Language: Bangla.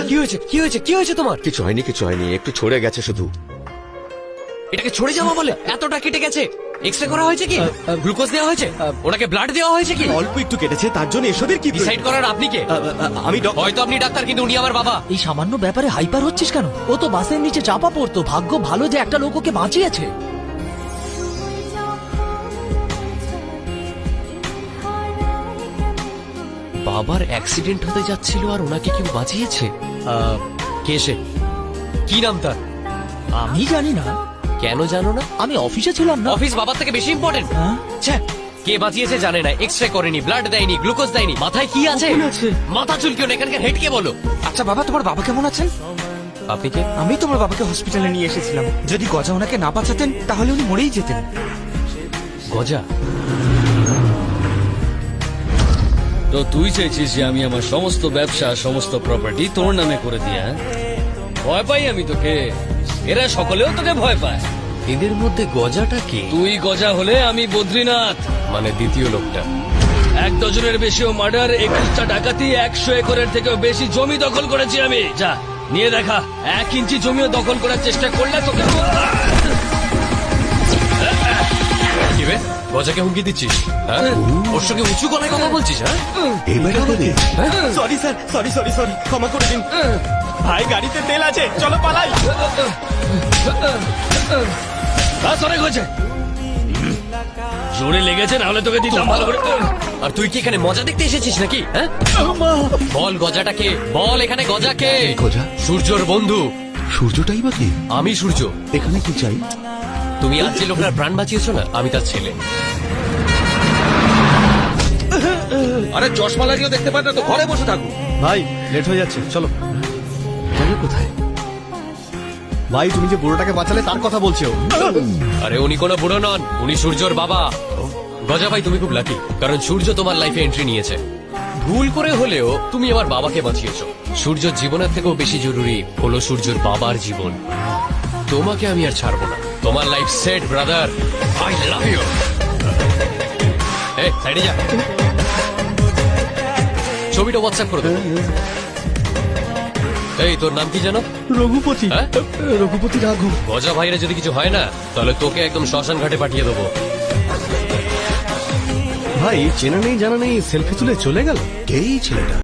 কি হয়েছে কি হয়েছে কি হয়েছে তোমার? কিছু হয়নি, কিছু হয়নি, একটু ছড়ে গেছে শুধু। এটাকে ছড়ে যাওয়া বলে? এতটা কেটে গেছে? এক্সরে করা হয়েছে কি? গ্লুকোজ দেওয়া হয়েছে? ওনাকে ব্লাড দেওয়া হয়েছে কি? অল্প একটু কেটেছে, তার জন্য এসবের কি ডিসাইড করার আপনি কে? আমি হয়তো আপনি ডাক্তার, কিন্তু উনি আমার বাবা। এই সামান্য ব্যাপারে হাইপার হচ্ছিস কেন? ও তো বাসের নিচে চাপা পড়তো, ভাগ্য ভালো যে একটা লোক ওকে বাঁচিয়েছে। বাবার অ্যাক্সিডেন্ট হতে যাচ্ছিল আর ওনাকে কেউ বাঁচিয়েছে? কে সে? কি নাম তার? আমি জানি না। কেন জানো না? আমি অফিসে ছিলাম না। অফিস বাবার থেকে বেশি ইম্পর্টেন্ট? হ্যাঁ? কে বাঁচিয়েছে জানে না, এক্সরে করেনি, ব্লাড দেয়নি, গ্লুকোজ দেয়নি, মাথায় কি আছে? মাথা চুলকিও না, এখানকার হেড কে বলো? আচ্ছা বাবা, তোমার বাবা কেমন আছেন? আপনি কে? আমি তোমার বাবাকে হসপিটালে নিয়ে এসেছিলাম। যদি গজা ওনাকে না বাঁচাতেন তাহলে উনি মরেই যেতেন। গজা? তো তুই চাইছিস যে আমি আমার সমস্ত ব্যবসা, সমস্ত প্রপার্টি তোর নামে করে দিয়ে? ভয় পাই আমি তোকে? এরা সকলেও তোকে ভয় পায়। এদের মধ্যে গজাটা কে? তুই গজা হলে আমি বদ্রীনাথ, মানে দ্বিতীয় লোকটা। 1 ডজনের বেশিও মার্ডার, 21টা ডাকাতি, 100 একরের থেকেও বেশি জমি দখল করেছি আমি। যা নিয়ে দেখা, 1 ইঞ্চি জমিও দখল করার চেষ্টা করলে তোকে। কি রে, গজাকে হুমকি দিচ্ছিস? হ্যাঁ, ওর সঙ্গে উঁচু গলায় কথা বলছিস? হ্যাঁ, sorry sir, sorry sorry sorry, ক্ষমা করে দিন ভাই। গাড়িতে তেল আছে, চলো পালাই। বাস অনেক হয়েছে, জোরে লেগেছে, না হলে তোকে দিতাম ভালো করে। আর তুই কি এখানে মজা দেখতে এসেছিস নাকি? হ্যাঁ, বল গজাটা কে? বল এখানে গজা কে? গজা? সূর্যর বন্ধু। সূর্যটাই বা কি? আমি সূর্য। এখানে কি চাই? তুমি আজ যে লোকটার প্রাণ বাঁচিয়েছো না, আমি তার ছেলে। আরে চশমা লাগিয়েও দেখতে পারে না তো, ঘরে বসে থাকো। ভাই লেট হয়ে যাচ্ছে, চলো। কোথায়? ভাই তুমি যে বুড়োটাকে বাঁচালে তার কথা বলছো। আরে উনি কোনো বুড়ো নন, উনি সূর্যর বাবা। গজা ভাই, তুমি খুব লাকি, কারণ সূর্য তোমার লাইফে এন্ট্রি নিয়েছে। ভুল করে হলেও তুমি আমার বাবাকে বাঁচিয়েছো। সূর্যর জীবনের থেকেও বেশি জরুরি হলো সূর্যর বাবার জীবন। তোমাকে আমি আর ছাড়বো না। তোমার life set brother, I love you. এই সাইডে যা, ছবিটা হোয়াটসঅ্যাপ করে দেবো। এই তোর নাম কি জানো? রঘুপতি। হ্যাঁ? রঘুপতি রাঘব। গজা ভাইরা যদি কিছু হয় না, তাহলে তোকে একদম শ্মশান ঘাটে পাঠিয়ে দেবো। ভাই চেনা নেই জানা নেই সেলফি তুলে চলে গেল। কে এই ছেলেটা?